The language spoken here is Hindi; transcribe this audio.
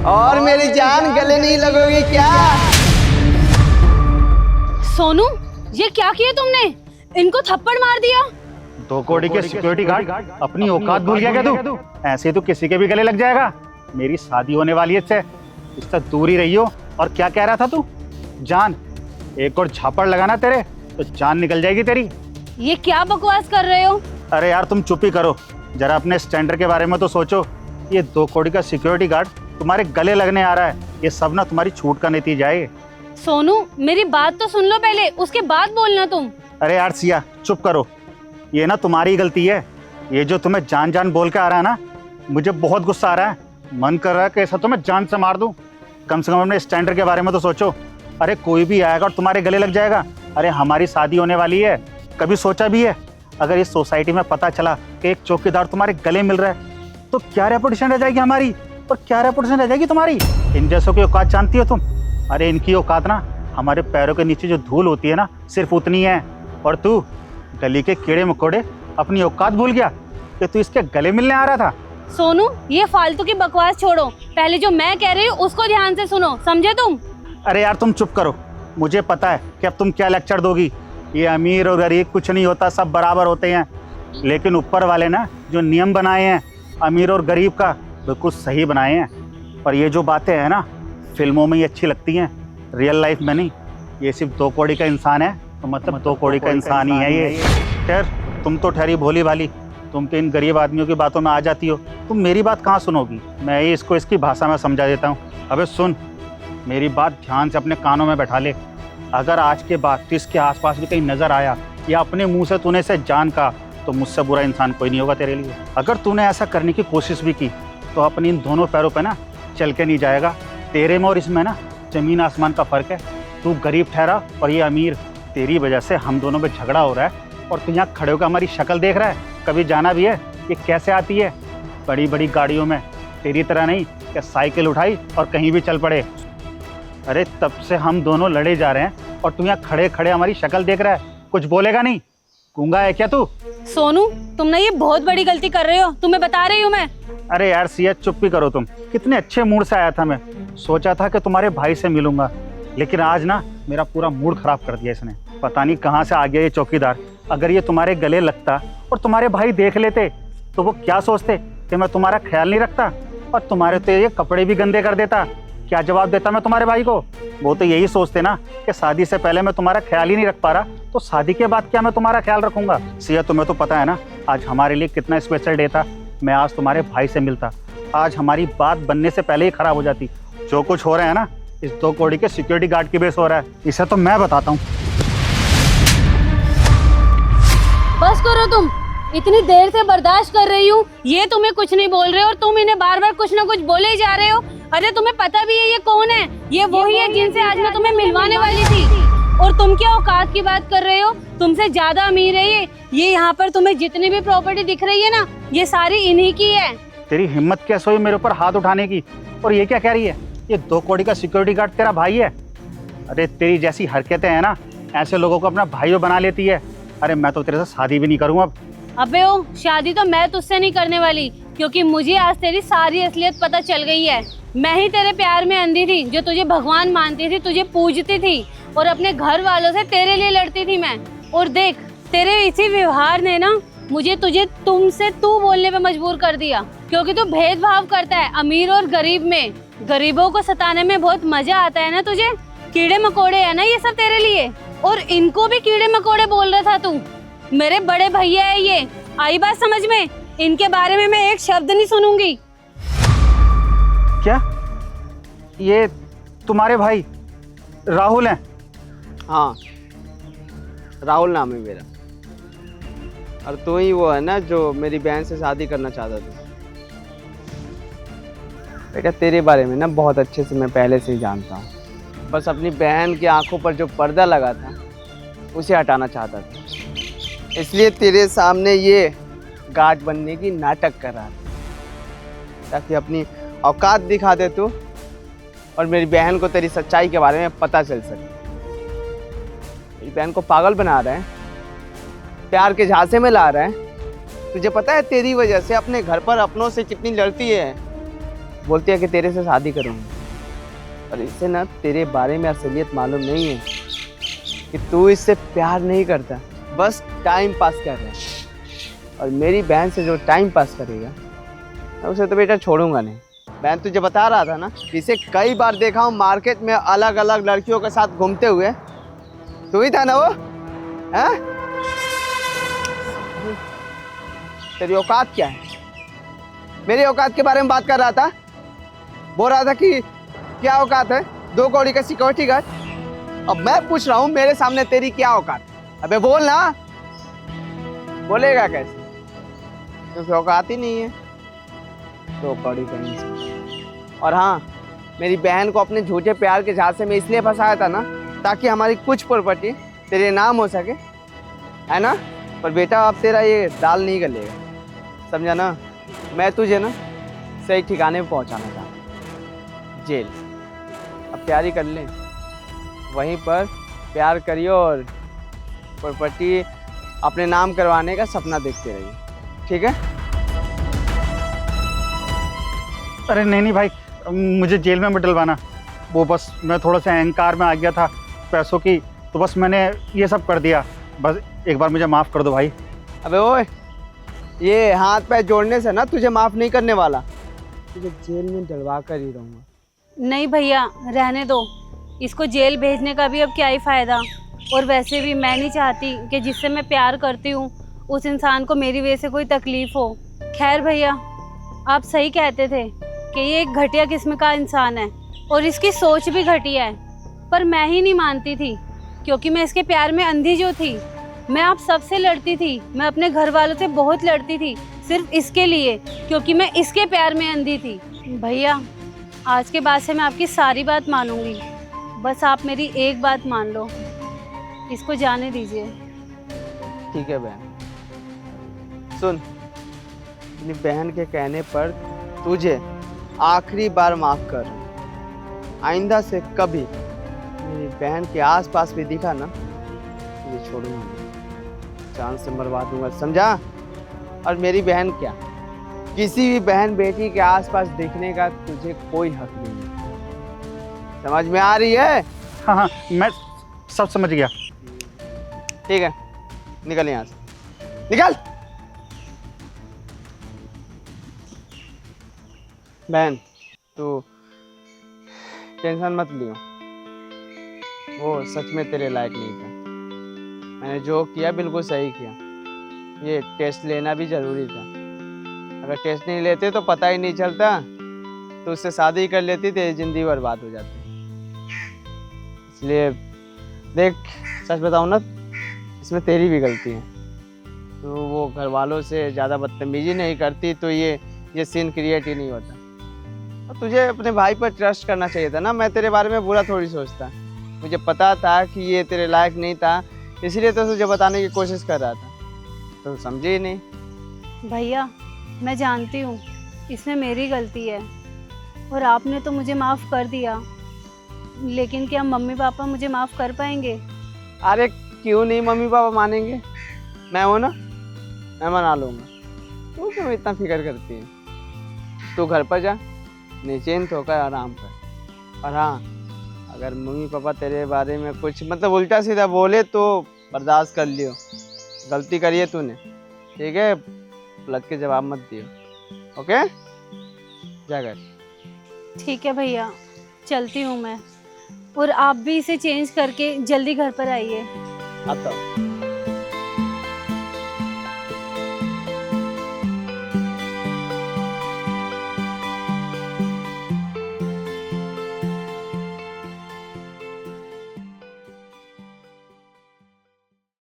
और मेरी जान गले नहीं लगोगी क्या? सोनू, ये क्या किया तुमने? इनको थप्पड़ मार दिया। 2 कौड़ी के सिक्योरिटी गार्ड अपनी औकात भूल गया क्या तू? ऐसे तो किसी के भी गले लग जाएगा। मेरी शादी होने वाली है इससे दूर ही रहियो। और क्या कह रहा था तू? जान, एक और झापड़ लगाना तेरे तो जान निकल जाएगी तेरी। ये क्या बकवास कर रहे हो? अरे यार तुम चुप ही करो, जरा अपने स्टैंडर्ड के बारे में तो सोचो। ये 2 कौड़ी का सिक्योरिटी गार्ड तुम्हारे गले लगने आ रहा है, ये सब ना तुम्हारी छूट का नतीजा है। सोनू, मेरी बात तो सुन लो पहले, उसके बाद बोलना तुम। अरे यार सिया, चुप करो। ये ना तुम्हारी गलती है। ये जो तुम्हें जान जान बोल के आ रहा है ना, मुझे बहुत गुस्सा आ रहा है। मन कर रहा है कि ऐसा तो मैं जान से मार दूं। कम से कम अपने स्टैंडर्ड के बारे में तो सोचो। अरे कोई भी आएगा और तुम्हारे गले लग जाएगा। अरे हमारी शादी होने वाली है, कभी सोचा भी है अगर इस सोसाइटी में पता चला कि एक चौकीदार तुम्हारे गले मिल रहा है तो क्या रेपुटेशन रह जाएगी हमारी, और क्या रेपुटेशन रह जाएगी तुम्हारी। इन जैसों की औकात जानती हो तुम? अरे इनकी औकात ना हमारे पैरों के नीचे जो धूल होती है ना, सिर्फ उतनी है। और तू गली के कीड़े मकोड़े अपनी औकात भूल गया कि तू इसके गले मिलने आ रहा था। सोनू, ये फालतू की बकवास छोड़ो, पहले जो मैं कह रही हूँ उसको ध्यान से सुनो, समझे तुम? अरे यार तुम चुप करो, मुझे पता है कि अब तुम क्या लेक्चर दोगी। ये अमीर और गरीब कुछ नहीं होता, सब बराबर होते हैं। लेकिन ऊपर वाले ना जो नियम बनाए हैं अमीर और गरीब का, बिल्कुल सही बनाए हैं। पर ये जो बातें हैं ना, फिल्मों में ही अच्छी लगती हैं, रियल लाइफ में नहीं। ये सिर्फ 2 कौड़ी का इंसान है तो मतलब 2 कौड़ी का इंसान ही है ये। खैर तुम तो ठहरी भोली भाली, तुम तो इन गरीब आदमियों की बातों में आ जाती हो। तुम मेरी बात कहाँ सुनोगी? मैं ही इसको इसकी भाषा में समझा देता हूँ। अबे सुन, मेरी बात ध्यान से अपने कानों में बैठा ले। अगर आज के बाद तो इसके आसपास भी कहीं नजर आया या अपने मुंह से तूने इसे जान का, तो मुझसे बुरा इंसान कोई नहीं होगा तेरे लिए। अगर तूने ऐसा करने की कोशिश भी की तो अपनी इन दोनों पैरों पे ना चल के नहीं जाएगा। तेरे में और इसमें ना जमीन आसमान का फर्क है। तू गरीब ठहरा और ये अमीर। तेरी वजह से हम दोनों में झगड़ा हो रहा है और तू यहाँ खड़े होकर हमारी शक्ल देख रहा है। कभी जाना भी है ये कैसे आती है? बड़ी बड़ी गाड़ियों में, तेरी तरह नहीं कि साइकिल उठाई और कहीं भी चल पड़े। अरे तब से हम दोनों लड़े जा रहे हैं और तू यहाँ खड़े खड़े हमारी शक्ल देख रहा है, कुछ बोलेगा नहीं? गूंगा है क्या तू? सोनू, तुम ना ये बहुत बड़ी गलती कर रहे हो, तुम्हें बता रही हूँ मैं। अरे यार सिया, चुप भी करो तुम। कितने अच्छे मूड से आया था मैं, सोचा था कि तुम्हारे भाई से मिलूंगा, लेकिन आज ना मेरा पूरा मूड खराब कर दिया इसने। पता नहीं कहाँ से आ गया ये चौकीदार। अगर ये तुम्हारे गले लगता और तुम्हारे भाई देख लेते तो वो क्या सोचते कि मैं तुम्हारा ख्याल नहीं रखता और तुम्हारे तो ये कपड़े भी गंदे कर देता। क्या जवाब देता मैं तुम्हारे भाई को? वो तो यही सोचते ना कि शादी से पहले मैं तुम्हारा ख्याल ही नहीं रख पा रहा, तो शादी के बाद क्या मैं तुम्हारा ख्याल रखूंगा? सिया, तुम्हें तो पता है ना आज हमारे लिए कितना स्पेशल डे था। मैं आज तुम्हारे भाई से मिलता, आज हमारी बात बनने से पहले ही खराब हो जाती। जो कुछ हो रहा है ना इस 2 कौड़ी के सिक्योरिटी गार्ड की बेस हो रहा है, इसे तो मैं बताता हूँ। बस करो तुम, इतनी देर से बर्दाश्त कर रही हूँ, ये तुम्हें कुछ नहीं बोल रहे और तुम इन्हें बार बार कुछ ना कुछ बोले ही जा रहे हो। अरे तुम्हें पता भी है ये कौन है? ये वही है जिनसे आज मैं तुम्हें मिलवाने वाली थी। और तुम क्या औकात की बात कर रहे हो? तुमसे ज्यादा अमीर है ये यहाँ पर तुम्हें जितनी भी प्रॉपर्टी दिख रही है ना, ये सारी इन्हीं की है। तेरी हिम्मत कैसे हुई मेरे ऊपर हाथ उठाने की? और ये क्या कह रही है? ये 2 कौड़ी का सिक्योरिटी गार्ड तेरा भाई है? अरे तेरी जैसी हरकतें हैं ना, ऐसे लोगों को अपना भाइयों बना लेती है। अरे मैं तो तेरे से शादी भी नहीं करूँगा अब। अबे ओ, शादी तो मैं तुझसे नहीं करने वाली, क्योंकि मुझे आज तेरी सारी असलियत पता चल गई है। मैं ही तेरे प्यार में अंधी थी, जो तुझे भगवान मानती थी, तुझे पूजती थी और अपने घर वालों से तेरे लिए लड़ती थी मैं। और देख, तेरे इसी व्यवहार ने ना मुझे तुझे तुमसे तू बोलने पे मजबूर कर दिया, क्योंकि तू भेदभाव करता है अमीर और गरीब में। गरीबों को सताने में बहुत मजा आता है ना तुझे। कीड़े मकोड़े है ना ये सब तेरे लिए, और इनको भी कीड़े मकोड़े बोल रहा था तू। मेरे बड़े भैया है ये, आई बात समझ में? इनके बारे में मैं एक शब्द नहीं सुनूंगी। क्या ये तुम्हारे भाई राहुल हैं? हाँ, राहुल नाम है मेरा। और तू ही वो है ना जो मेरी बहन से शादी करना चाहता था। बेटा तेरे बारे में ना बहुत अच्छे से मैं पहले से ही जानता हूँ, बस अपनी बहन की आंखों पर जो पर्दा लगा था उसे हटाना चाहता था, इसलिए तेरे सामने ये गार्ड बनने की नाटक कर रहा था, ताकि अपनी औकात दिखा दे तू और मेरी बहन को तेरी सच्चाई के बारे में पता चल सके। मेरी बहन को पागल बना रहा है, प्यार के झांसे में ला रहा है। तुझे पता है तेरी वजह से अपने घर पर अपनों से कितनी लड़ती है। बोलती है कि तेरे से शादी करूँगी, और इसे ना तेरे बारे में असलियत मालूम नहीं है कि तू इससे प्यार नहीं करता, बस टाइम पास कर रहा है। और मेरी बहन से जो टाइम पास करेगा मैं उसे तो बेटा छोड़ूंगा नहीं। बहन तुझे बता रहा था ना, इसे कई बार देखा हूँ मार्केट में अलग अलग लड़कियों के साथ घूमते हुए। तू ही था ना वो, हैं? तेरी औकात क्या है? मेरी औकात के बारे में बात कर रहा था, बोल रहा था कि क्या औकात है, 2 कौड़ी का सिक्योरिटी गार्ड। अब मैं पूछ रहा हूँ मेरे सामने तेरी क्या औकात? अबे बोल ना। बोलेगा कैसे, क्योंकि औकात ही नहीं है। 2 कौड़ी कहीं से। और हाँ, मेरी बहन को अपने झूठे प्यार के झांसे में इसलिए फंसाया था ना, ताकि हमारी कुछ प्रॉपर्टी तेरे नाम हो सके, है ना? पर बेटा अब तेरा ये दाल नहीं गलेगा, समझा ना? मैं तुझे ना सही ठिकाने पे पहुंचाना चाहता हूँ, जेल। अब प्यार ही कर ले, वहीं पर प्यार करियो और प्रॉपर्टी अपने नाम करवाने का सपना देखते रहिए, ठीक है? अरे नहीं भाई, मुझे जेल में मत डलवाना। वो बस मैं थोड़ा सा अहंकार में आ गया था पैसों की, तो बस मैंने ये सब कर दिया। बस एक बार मुझे माफ़ कर दो भाई। अबे ओए, ये हाथ पैर जोड़ने से ना तुझे माफ़ नहीं करने वाला, तुझे जेल में डलवा कर ही रहूँगा। नहीं भैया, रहने दो। इसको जेल भेजने का भी अब क्या ही फ़ायदा। और वैसे भी मैं नहीं चाहती कि जिससे मैं प्यार करती हूँ उस इंसान को मेरी वजह से कोई तकलीफ़ हो। खैर भैया, आप सही कहते थे कि ये एक घटिया किस्म का इंसान है और इसकी सोच भी घटिया है, पर मैं ही नहीं मानती थी, क्योंकि मैं इसके प्यार में अंधी जो थी। मैं आप सबसे लड़ती थी, मैं अपने घर वालों से बहुत लड़ती थी, सिर्फ इसके लिए, क्योंकि मैं इसके प्यार में अंधी थी। भैया, आज के बाद से मैं आपकी सारी बात मानूंगी, बस आप मेरी एक बात मान लो, इसको जाने दीजिए। ठीक है बहन, सुन, अपनी बहन के कहने पर तुझे आखिरी बार माफ़ कर रहा हूँ। आइंदा से कभी मेरी बहन के आसपास भी दिखा ना, तुझे छोड़ूंगा नहीं, जान से मरवा दूंगा, समझा? और मेरी बहन क्या, किसी भी बहन बेटी के आसपास दिखने का तुझे कोई हक नहीं है। समझ में आ रही है? हाँ हाँ, मैं सब समझ गया। ठीक है, निकल यहाँ से, निकल। बहन तू टेंशन मत लियो, वो सच में तेरे लायक नहीं था। मैंने जो किया बिल्कुल सही किया। ये टेस्ट लेना भी ज़रूरी था, अगर टेस्ट नहीं लेते तो पता ही नहीं चलता, तो उससे शादी कर लेती, तेरी ज़िंदगी बर्बाद हो जाती। इसलिए देख, सच बताऊँ ना, इसमें तेरी भी गलती है। तो वो घर वालों से ज़्यादा बदतमीजी नहीं करती तो ये सीन क्रिएट ही नहीं होता। और तुझे अपने भाई पर ट्रस्ट करना चाहिए था ना। मैं तेरे बारे में बुरा थोड़ी सोचता, मुझे पता था कि ये तेरे लायक नहीं था, इसलिए तो तुझे बताने की कोशिश कर रहा था, तो समझे ही नहीं। भैया, मैं जानती हूँ इसमें मेरी गलती है और आपने तो मुझे माफ़ कर दिया, लेकिन क्या मम्मी पापा मुझे माफ़ कर पाएंगे? अरे क्यों नहीं मम्मी पापा मानेंगे, मैं हूँ ना, मैं मना लूँगा। तू क्यों इतना फिक्र करती है? तू घर पर जा, निश्चिंत होकर आराम कर। और हाँ, अगर मम्मी पापा तेरे बारे में कुछ मतलब उल्टा सीधा बोले तो बर्दाश्त कर लियो, गलती करिए तूने, ठीक है? पलट के जवाब मत दियो, ओके? जा कर। ठीक है भैया, चलती हूँ मैं, और आप भी इसे चेंज करके जल्दी घर पर आइए। आता हूँ।